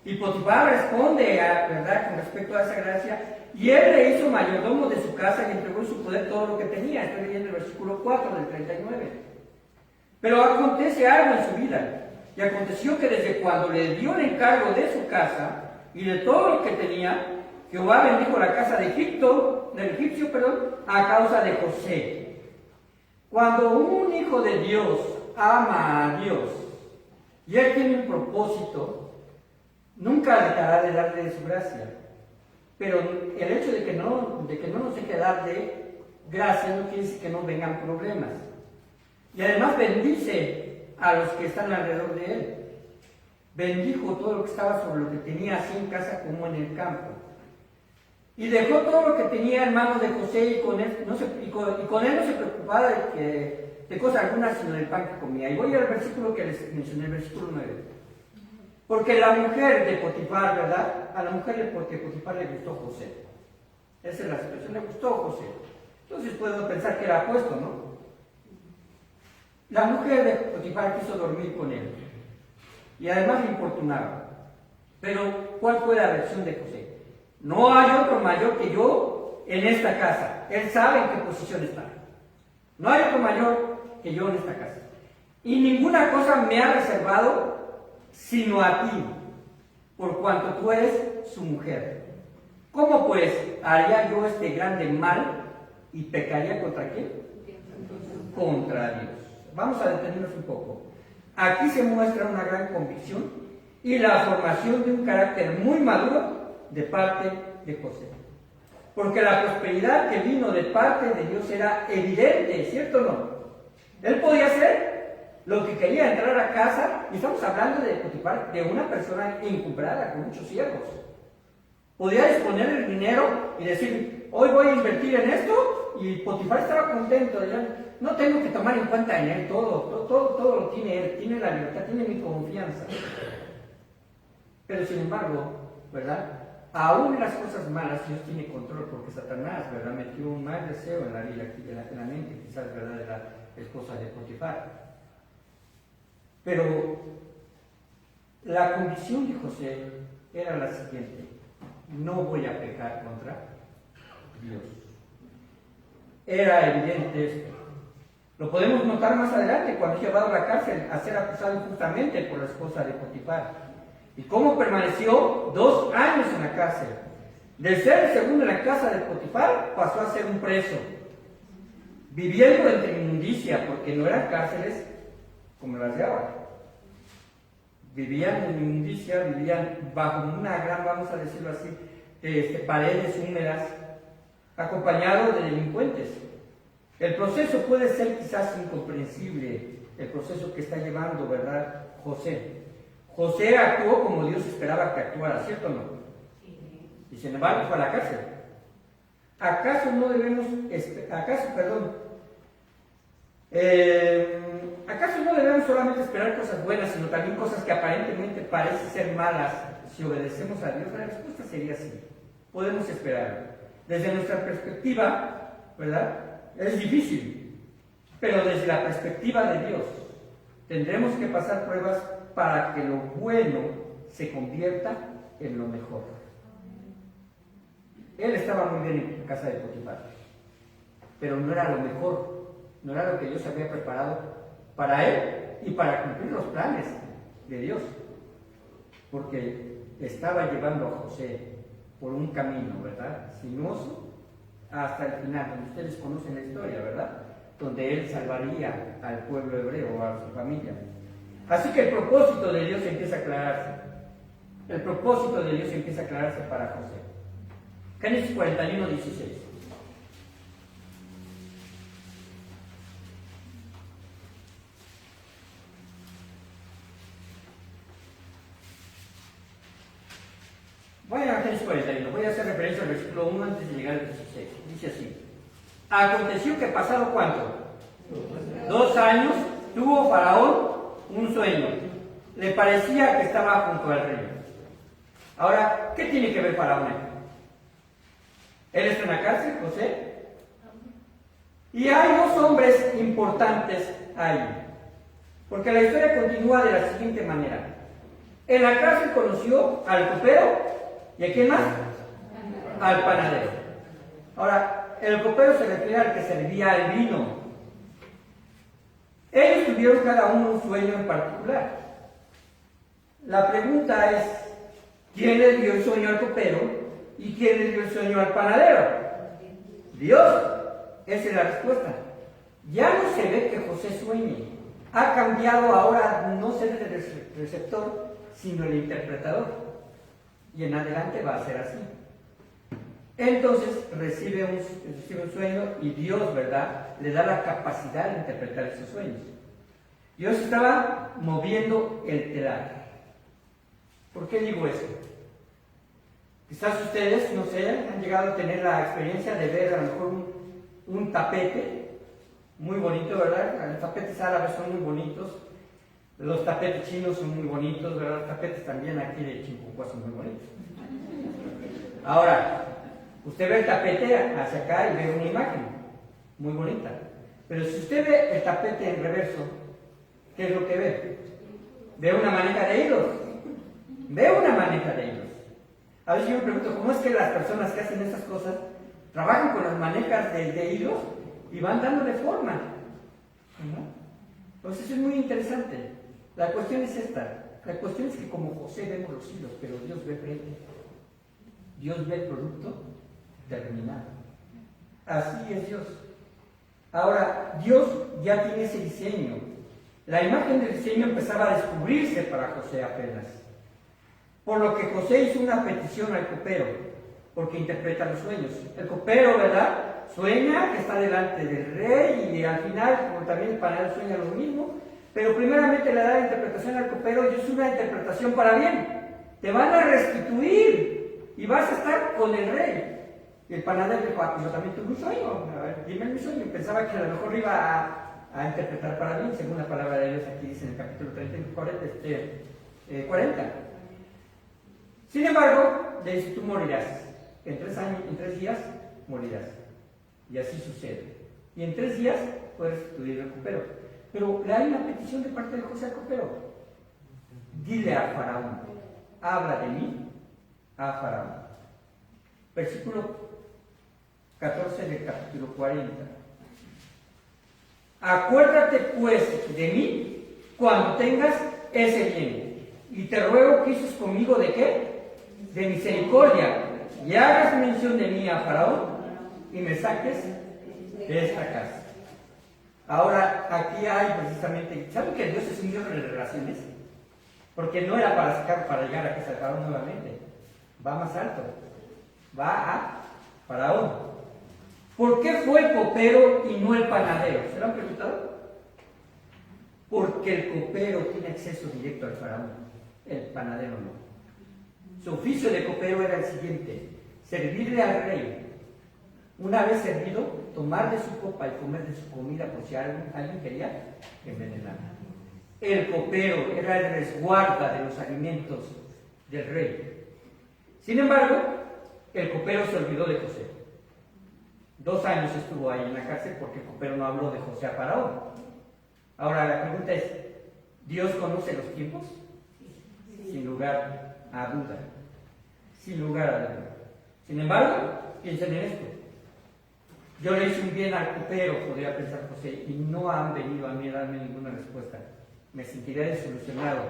Speaker 1: Y Potifar responde, ¿verdad?, con respecto a esa gracia. Y él le hizo mayordomo de su casa y entregó en su poder todo lo que tenía. Estoy leyendo el versículo 4 del 39. Pero acontece algo en su vida. Y aconteció que desde cuando le dio el encargo de su casa y de todo lo que tenía, Jehová bendijo la casa del egipcio, a causa de José. Cuando un hijo de Dios ama a Dios y él tiene un propósito, nunca dejará de darle de su gracia. Pero el hecho de que no nos deje dar de gracia no quiere decir que no vengan problemas. Y además bendice a los que están alrededor de él. Bendijo todo lo que estaba sobre lo que tenía, así en casa como en el campo. Y dejó todo lo que tenía en manos de José y con él no se preocupaba de cosa alguna, sino del pan que comía. Y voy al versículo que les mencioné, el versículo 9. Porque la mujer de Potifar, ¿verdad? A la mujer de Potifar le gustó José. Esa es la situación, le gustó José. Entonces puedo pensar que era apuesto, ¿no? La mujer de Potifar quiso dormir con él. Y además le importunaba. Pero, ¿cuál fue la reacción de José? No hay otro mayor que yo en esta casa. Él sabe en qué posición está. No hay otro mayor que yo en esta casa. Y ninguna cosa me ha reservado sino a ti, por cuanto tú eres su mujer. ¿Cómo pues haría yo este grande mal y pecaría contra quién? Contra Dios. Vamos a detenernos un poco. Aquí se muestra una gran convicción y la formación de un carácter muy maduro de parte de José. Porque la prosperidad que vino de parte de Dios era evidente, ¿cierto o no? Él podía hacer lo que quería, entrar a casa, y estamos hablando de Potifar, de una persona encumbrada con muchos siervos. Podía disponer el dinero y decir, hoy voy a invertir en esto, y Potifar estaba contento. no tengo que tomar en cuenta en él todo lo tiene él, tiene la libertad, tiene mi confianza. Pero sin embargo, ¿verdad? Aún en las cosas malas Dios tiene control, porque Satanás, ¿verdad? Metió un mal deseo en la vida, en la mente, quizás, ¿verdad? De la esposa de Potifar. Pero la condición de José era la siguiente: no voy a pecar contra Dios. Era evidente esto. Lo podemos notar más adelante cuando es llevado a la cárcel a ser acusado injustamente por la esposa de Potifar. Y cómo permaneció 2 años en la cárcel. De ser el segundo en la casa de Potifar, pasó a ser un preso, viviendo entre inmundicia, porque no eran cárceles como las de ahora. Vivían en inmundicia, vivían bajo una gran, vamos a decirlo así, paredes húmedas, acompañados de delincuentes. El proceso puede ser quizás incomprensible, el proceso que está llevando, ¿verdad?, José. José actuó como Dios esperaba que actuara, ¿cierto o no? Y sin embargo fue a la cárcel. ¿Acaso no debemos solamente esperar cosas buenas, sino también cosas que aparentemente parecen ser malas si obedecemos a Dios? La respuesta sería sí. Podemos esperarlo. Desde nuestra perspectiva, ¿verdad?, es difícil, pero desde la perspectiva de Dios tendremos que pasar pruebas para que lo bueno se convierta en lo mejor. Él estaba muy bien en casa de Potifar, pero no era lo mejor, no era lo que Dios había preparado para él y para cumplir los planes de Dios, porque estaba llevando a José por un camino, ¿verdad?, sinuoso, hasta el final, donde ustedes conocen la historia, ¿verdad?, donde él salvaría al pueblo hebreo, a su familia. Así que el propósito de Dios empieza a aclararse. El propósito de Dios empieza a aclararse para José. Génesis 41, 16. Vayan a Génesis 41, voy a hacer referencia al versículo 1 antes de llegar al 16. Dice así: aconteció que pasado ¿cuánto? 2 años tuvo Faraón un sueño. Le parecía que estaba junto al río. Ahora, ¿qué tiene que ver Faraón aquí? Él está en la cárcel, José. Y hay 2 hombres importantes ahí. Porque la historia continúa de la siguiente manera. En la cárcel conoció al copero y ¿a quién más? Al panadero. Ahora, el copero se refiere al que servía el vino. Ellos tuvieron cada uno un sueño en particular. La pregunta es: ¿quién le dio el sueño al copero y quién le dio el sueño al panadero? Dios. Esa es la respuesta. Ya no se ve que José sueñe. Ha cambiado ahora no ser el receptor, sino el interpretador. Y en adelante va a ser así. Entonces recibe un sueño y Dios, ¿verdad?, le da la capacidad de interpretar esos sueños. Dios estaba moviendo el telar. ¿Por qué digo eso? Quizás ustedes, no sé, han llegado a tener la experiencia de ver a lo mejor un tapete muy bonito, ¿verdad? Los tapetes árabes son muy bonitos, los tapetes chinos son muy bonitos, ¿verdad? Los tapetes también aquí de Chimpúa son muy bonitos. Ahora, usted ve el tapete hacia acá y ve una imagen muy bonita. Pero si usted ve el tapete en reverso, ¿qué es lo que ve? Ve una maneja de hilos. Ve una maneja de hilos. A veces yo me pregunto, ¿cómo es que las personas que hacen estas cosas trabajan con las manejas de hilos y van dándole forma? ¿No? Pues eso es muy interesante. La cuestión es esta. La cuestión es que como José vemos los hilos, pero Dios ve frente. Dios ve el producto terminado. Así es Dios. Ahora, Dios ya tiene ese diseño. La imagen del diseño empezaba a descubrirse para José apenas. Por lo que José hizo una petición al copero, porque interpreta los sueños. El copero, ¿verdad?, sueña que está delante del rey y al final, como también el panadero sueña lo mismo, pero primeramente le da la interpretación al copero y es una interpretación para bien. Te van a restituir y vas a estar con el rey. Y el panadero dijo, pues yo también tuve un sueño, a ver, dime mi sueño. Pensaba que a lo mejor iba a interpretar para bien, según la palabra de Dios aquí dice en el capítulo 40. Sin embargo, le dice, tú morirás, en 3 días morirás. Y así sucede. Y en 3 días puedes restituir el copero. Pero le hay una petición de parte de José al copero. Dile a Faraón, habla de mí a Faraón. Versículo 14 del capítulo 40. Acuérdate pues de mí cuando tengas ese bien. Y te ruego que hicieras conmigo ¿de qué? De misericordia. Y hagas mención de mí a Faraón y me saques de esta casa. Ahora, aquí hay precisamente, ¿saben que Dios es un Dios de relaciones? Porque no era para llegar a casa de Faraón nuevamente. Va más alto. Va a Faraón. ¿Por qué fue el copero y no el panadero? ¿Se lo han preguntado? Porque el copero tiene acceso directo al Faraón. El panadero no. Su oficio de copero era el siguiente: servirle al rey. Una vez servido, tomar de su copa y comer de su comida por si alguien quería envenenar. El copero era el resguarda de los alimentos del rey. Sin embargo, el copero se olvidó de José. 2 años estuvo ahí en la cárcel porque el copero no habló de José a Faraón. Ahora la pregunta es, ¿Dios conoce los tiempos? Sin lugar a duda. Sin lugar a duda. Sin embargo, piensen en esto. Yo le hice un bien al copero, podría pensar José, y no han venido a mí a darme ninguna respuesta. ¿Me sentiré desilusionado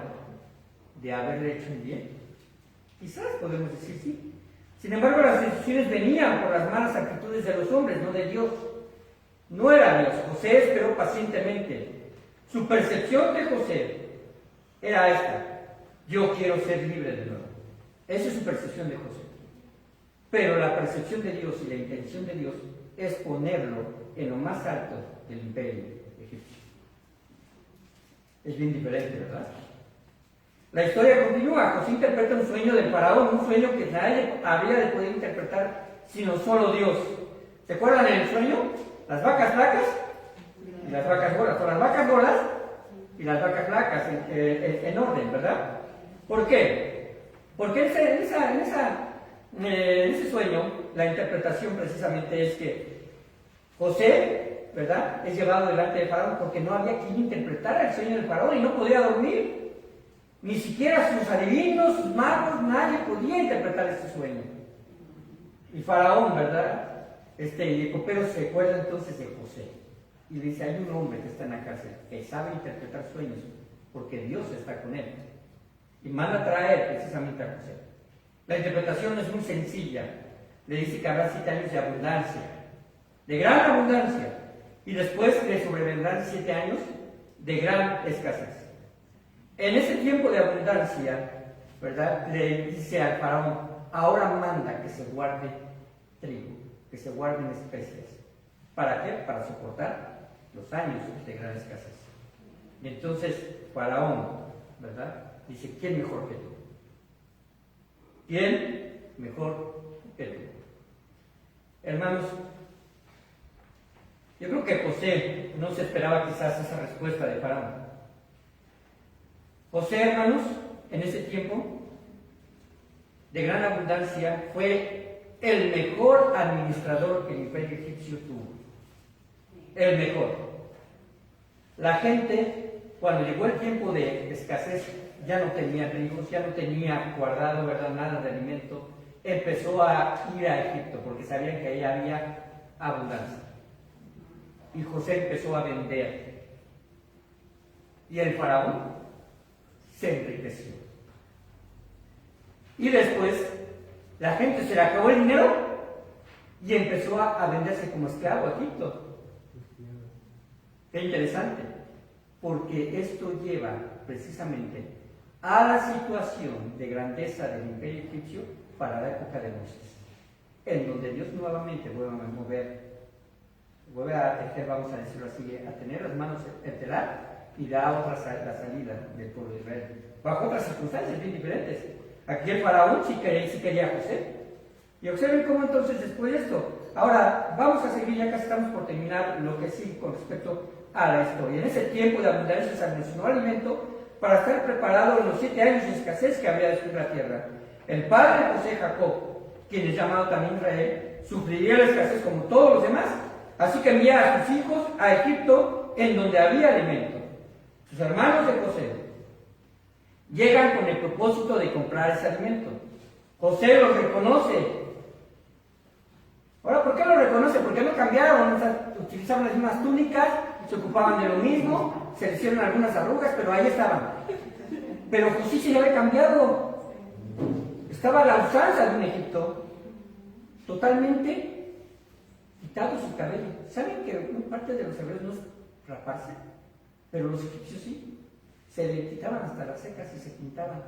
Speaker 1: de haberle hecho un bien? Quizás podemos decir sí. Sin embargo, las decisiones venían por las malas actitudes de los hombres, no de Dios. No era Dios. José esperó pacientemente. Su percepción de José era esta: yo quiero ser libre de nuevo. Esa es su percepción de José. Pero la percepción de Dios y la intención de Dios es ponerlo en lo más alto del imperio egipcio. Es bien diferente, ¿verdad? La historia continúa. José interpreta un sueño del faraón, un sueño que nadie habría de poder interpretar sino solo Dios. ¿Se acuerdan del sueño? Las vacas flacas y las vacas gordas, o las vacas gordas y las vacas flacas en orden, ¿verdad? ¿Por qué? Porque en ese sueño la interpretación precisamente es que José, ¿verdad?, es llevado delante de Faraón porque no había quien interpretara el sueño del Faraón y no podía dormir. Ni siquiera sus adivinos, sus magos, nadie podía interpretar este sueño. Y Faraón, ¿verdad? Y el copero se acuerda entonces de José. Y le dice, hay un hombre que está en la cárcel, que sabe interpretar sueños, porque Dios está con él. Y manda a traer precisamente a José. La interpretación es muy sencilla. Le dice que habrá 7 años de abundancia, de gran abundancia. Y después le sobrevendrán 7 años de gran escasez. En ese tiempo de abundancia, ¿verdad?, le dice al faraón, ahora manda que se guarde trigo, que se guarden especias. ¿Para qué? Para soportar los años de gran escasez. Y entonces Faraón, ¿verdad?, dice, ¿quién mejor que tú? ¿Quién mejor que tú? Hermanos, yo creo que José no se esperaba quizás esa respuesta de Faraón. José, hermanos, en ese tiempo de gran abundancia, fue el mejor administrador que el imperio egipcio tuvo. El mejor. La gente, cuando llegó el tiempo de escasez, ya no tenía trigos, ya no tenía guardado, ¿verdad?, nada de alimento. Empezó a ir a Egipto porque sabían que ahí había abundancia. Y José empezó a vender. Y el faraón se enriqueció. Y después la gente se le acabó el dinero y empezó a venderse como esclavo a Egipto. Qué interesante, porque esto lleva precisamente a la situación de grandeza del imperio egipcio para la época de Moisés, en donde Dios nuevamente vuelve a mover, vuelve a, vamos a decirlo así, a tener las manos en telar y da otra la salida del pueblo de Israel, bajo otras circunstancias bien diferentes. Aquí el faraón sí quería a José, Y observen cómo entonces después de esto. Ahora, vamos a seguir, ya casi estamos por terminar lo que sí con respecto a la historia. En ese tiempo de abundancia se almacenó alimento para estar preparado en los 7 años de escasez que había después de la tierra. El padre de José, Jacob, quien es llamado también Israel, sufriría la escasez como todos los demás, así que envía a sus hijos a Egipto, en donde había alimento. Sus hermanos de José llegan con el propósito de comprar ese alimento. José los reconoce. Ahora, ¿por qué los reconoce? Porque no cambiaron, o sea, utilizaban las mismas túnicas, se ocupaban de lo mismo, se le hicieron algunas arrugas, pero ahí estaban. Pero José se le había cambiado. Estaba a la usanza de un Egipto, totalmente quitado su cabello. ¿Saben que una parte de los hebreos no es raparse? Pero los egipcios sí. Se le quitaban hasta las cejas y se pintaban.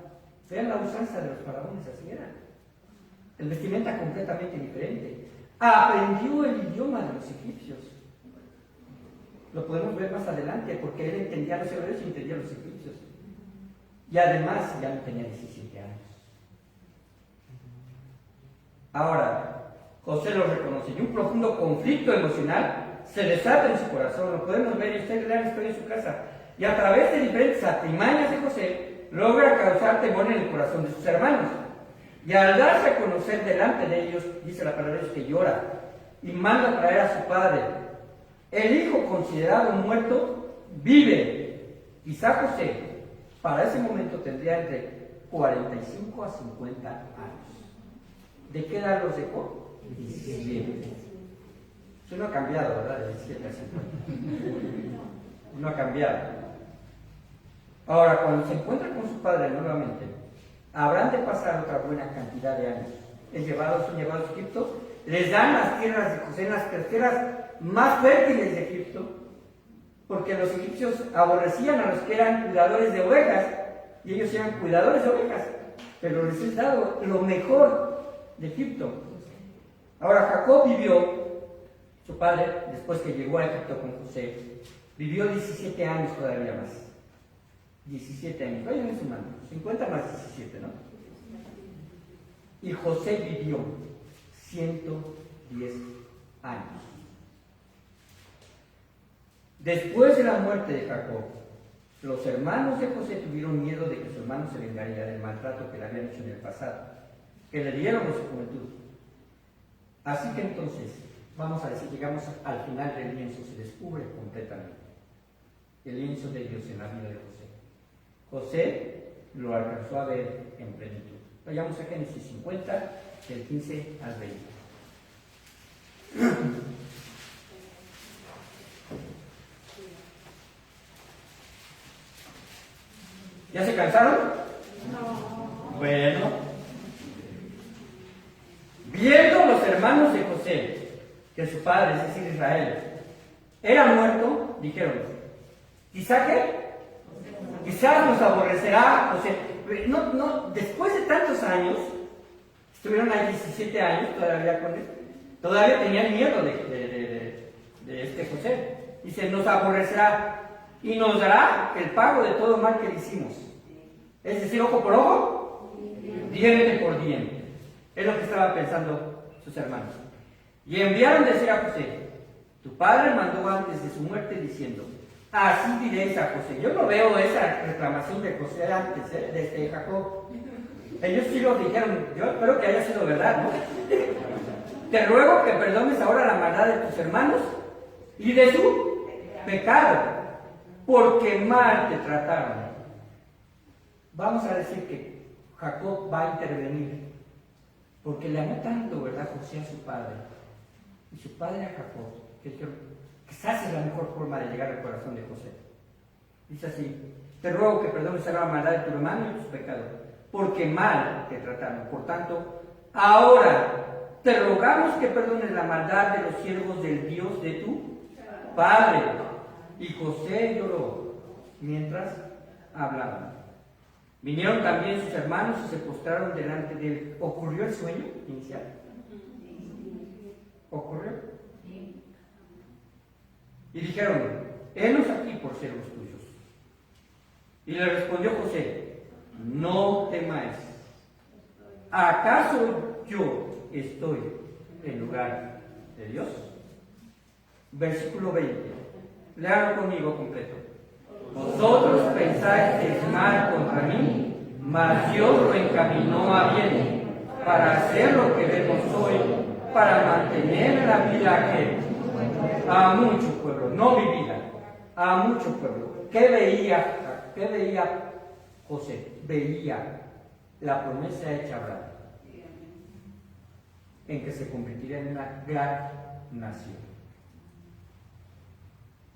Speaker 1: Vean la usanza de los faraones, así era. El vestimenta completamente diferente. Aprendió el idioma de los egipcios. Lo podemos ver más adelante, porque él entendía a los hebreos y entendía a los egipcios. Y además ya no tenía 17 años. Ahora, José lo reconoce y un profundo conflicto emocional se desata en su corazón. Lo podemos ver y usted lea la historia en su casa. Y a través de diferentes artimañas de José, logra causar temor en el corazón de sus hermanos. Y al darse a conocer delante de ellos, dice la palabra de Dios que llora y manda traer a su padre. El hijo considerado muerto vive. Quizá José para ese momento tendría entre 45 a 50 años. ¿De qué edad los dejó? 17. Eso no ha cambiado, ¿verdad? De 17 a 50. No ha cambiado. Ahora, cuando se encuentra con su padre nuevamente, habrán de pasar otra buena cantidad de años. Son llevados a Egipto, les dan las tierras de José, las tierras más fértiles de Egipto, porque los egipcios aborrecían a los que eran cuidadores de ovejas, y ellos eran cuidadores de ovejas, pero les es dado lo mejor de Egipto. Ahora Jacob vivió, su padre, después que llegó a Egipto con José, vivió 17 años todavía más. 17 años, vayan sumando, 50 más 17, ¿no? Y José vivió 110 años. Después de la muerte de Jacob, los hermanos de José tuvieron miedo de que su hermano se vengaría del maltrato que le habían hecho en el pasado, que le dieron en su juventud. Así que entonces, vamos a decir, llegamos al final del lienzo, se descubre completamente el lienzo de Dios en la vida de José. José lo alcanzó a ver en plenitud. Vayamos a Génesis 50, del 15 al 20. ¿Ya se cansaron? No. Bueno. Viendo los hermanos de José que su padre, es decir, Israel, era muerto, dijeron, ¿quizá qué? Quizás nos aborrecerá, o sea, después de tantos años, estuvieron ahí 17 años todavía con él, todavía tenían miedo de este José. Dice, nos aborrecerá y nos dará el pago de todo mal que le hicimos. Es decir, ojo por ojo, diente por diente. Es lo que estaban pensando sus hermanos. Y enviaron decir a José, tu padre mandó antes de su muerte diciendo, así diréis a José. Yo no veo esa reclamación de José antes, de Jacob. Ellos sí lo dijeron, yo espero que haya sido verdad, ¿no? Te ruego que perdones ahora la maldad de tus hermanos y de su pecado, porque mal te trataron. Vamos a decir que Jacob va a intervenir, porque le amó tanto, ¿verdad, José a su padre? Y su padre a Jacob, que dijeron, quizás es la mejor forma de llegar al corazón de José. Dice así, te ruego que perdones la maldad de tu hermano y tus pecados, porque mal te trataron. Por tanto, ahora te rogamos que perdones la maldad de los siervos del Dios de tu padre. Y José lloró mientras hablaban. Vinieron también sus hermanos y se postraron delante de él. ¿Ocurrió el sueño inicial? ¿Ocurrió? Y dijeron, henos aquí por siervos tuyos. Y le respondió José, no temáis, ¿acaso yo estoy en lugar de Dios? Versículo 20. Leanlo conmigo completo. Vosotros pensáis mal contra mí, mas Dios lo encaminó a bien, para hacer lo que vemos hoy, para mantener la vida a mucho pueblo, no mi vida, a mucho pueblo. ¿Qué veía José? Veía la promesa hecha a Abraham, en que se convertiría en una gran nación.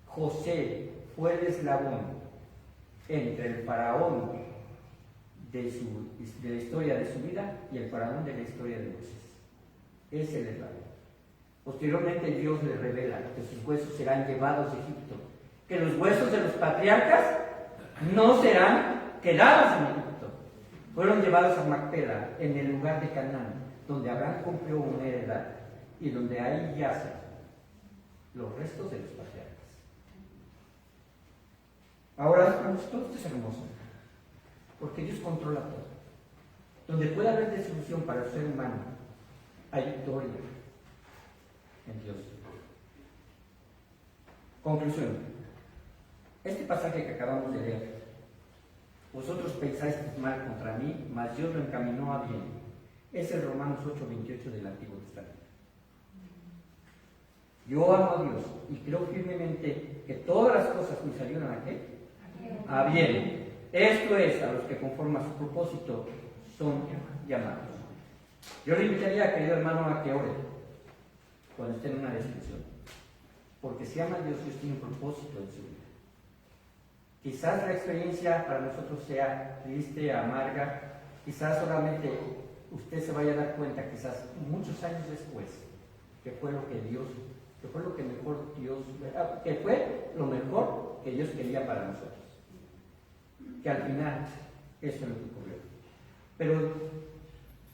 Speaker 1: José fue el eslabón entre el faraón de la historia de su vida y el faraón de la historia de Moisés. Es el eslabón. Posteriormente Dios le revela que sus huesos serán llevados a Egipto, que los huesos de los patriarcas no serán quedados en Egipto. Fueron llevados a Macpela, en el lugar de Canaán, donde Abraham cumplió una heredad y donde ahí yacen los restos de los patriarcas. Ahora, todo esto es hermoso, porque Dios controla todo. Donde puede haber desilusión para el ser humano, hay victoria en Dios. Conclusión. Este pasaje que acabamos de leer: vosotros pensáis mal contra mí, mas Dios lo encaminó a bien, es el Romanos 8:28 del Antiguo Testamento. Yo amo a Dios y creo firmemente que todas las cosas me salieron a qué? A bien. Esto es, a los que conforme a su propósito son llamados. Yo le invitaría, querido hermano, a que ore cuando esté en una desilusión, porque si ama a Dios, Dios tiene un propósito en su vida. Quizás la experiencia para nosotros sea triste, amarga, quizás solamente usted se vaya a dar cuenta, quizás muchos años después, que fue lo que Dios, que fue lo que mejor Dios, que fue lo mejor que Dios quería para nosotros. Que al final eso es lo que ocurrió. Pero,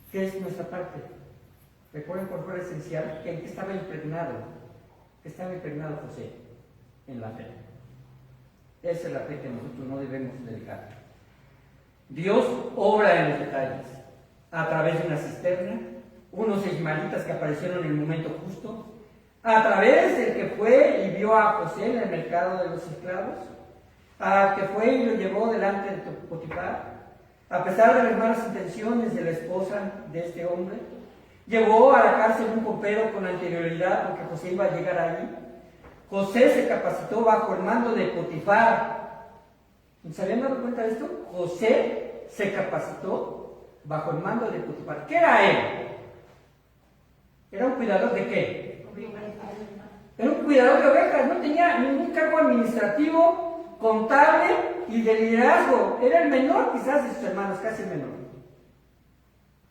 Speaker 1: ¿qué es nuestra parte? Recuerden por fuera esencial que en qué estaba impregnado José, en la fe. Esa es la fe que nosotros no debemos dejar. Dios obra en los detalles, a través de una cisterna, unos ismaelitas que aparecieron en el momento justo, a través del que fue y vio a José en el mercado de los esclavos, a que fue y lo llevó delante de Potifar, a pesar de las malas intenciones de la esposa de este hombre, llevó a la cárcel un copero con anterioridad porque José iba a llegar ahí. José se capacitó bajo el mando de Potifar. ¿Se habían dado cuenta de esto? José se capacitó bajo el mando de Potifar. ¿Qué era él? ¿Era un cuidador de qué? Era un cuidador de ovejas, no tenía ningún cargo administrativo, contable y de liderazgo. Era el menor quizás de sus hermanos, casi el menor.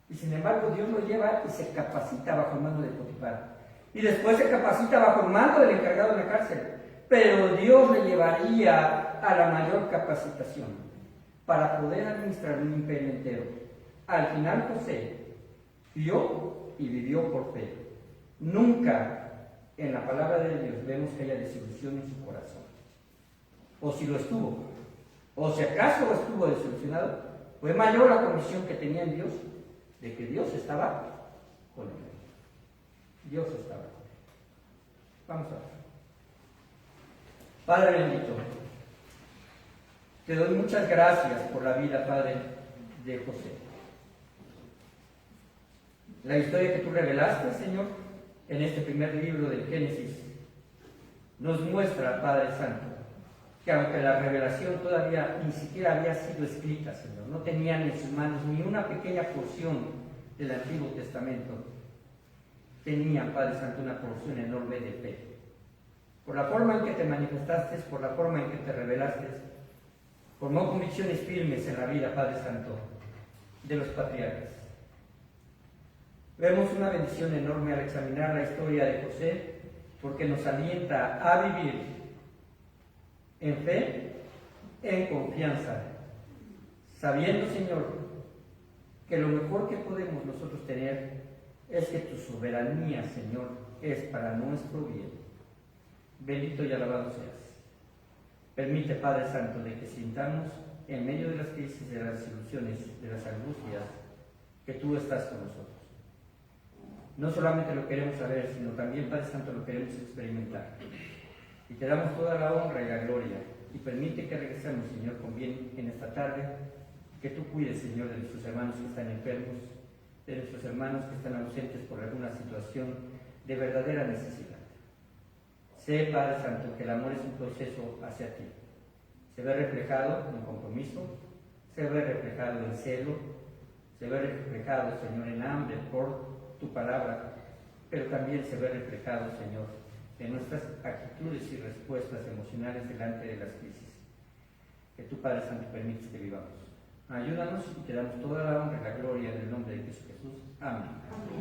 Speaker 1: Y sin embargo Dios lo lleva y se capacita bajo el mando de Potifar. Y después se capacita bajo el mando del encargado de la cárcel. Pero Dios le llevaría a la mayor capacitación para poder administrar un imperio entero. Al final José vio y vivió por fe. Nunca en la palabra de Dios vemos que haya desilusión en su corazón. O si lo estuvo, o si acaso estuvo desilusionado, fue mayor la convicción que tenía en Dios de que Dios estaba con él. Dios estaba con él. Vamos a ver. Padre bendito, te doy muchas gracias por la vida, Padre, de José. La historia que tú revelaste, Señor, en este primer libro del Génesis, nos muestra, Padre Santo, que aunque la revelación todavía ni siquiera había sido escrita, Señor, no tenían en sus manos ni una pequeña porción del Antiguo Testamento, tenían, Padre Santo, una porción enorme de fe. Por la forma en que te manifestaste, por la forma en que te revelaste, formó convicciones firmes en la vida, Padre Santo, de los patriarcas. Vemos una bendición enorme al examinar la historia de José, porque nos alienta a vivir en fe, en confianza, sabiendo, Señor, que lo mejor que podemos nosotros tener es que tu soberanía, Señor, es para nuestro bien. Bendito y alabado seas. Permite, Padre Santo, de que sintamos en medio de las crisis, de las desilusiones, de las angustias, que tú estás con nosotros. No solamente lo queremos saber, sino también, Padre Santo, lo queremos experimentar. Y te damos toda la honra y la gloria. Y permite que regresemos, Señor, con bien en esta tarde. Que tú cuides, Señor, de nuestros hermanos que están enfermos, de nuestros hermanos que están ausentes por alguna situación de verdadera necesidad. Sé, Padre Santo, que el amor es un proceso hacia ti. Se ve reflejado en compromiso, se ve reflejado en celo, se ve reflejado, Señor, en hambre por tu palabra, pero también se ve reflejado, Señor, en nuestras actitudes y respuestas emocionales delante de las crisis. Que tu Padre Santo permites que vivamos. Ayúdanos y te damos toda la honra y la gloria en el nombre de Cristo Jesús. Amén.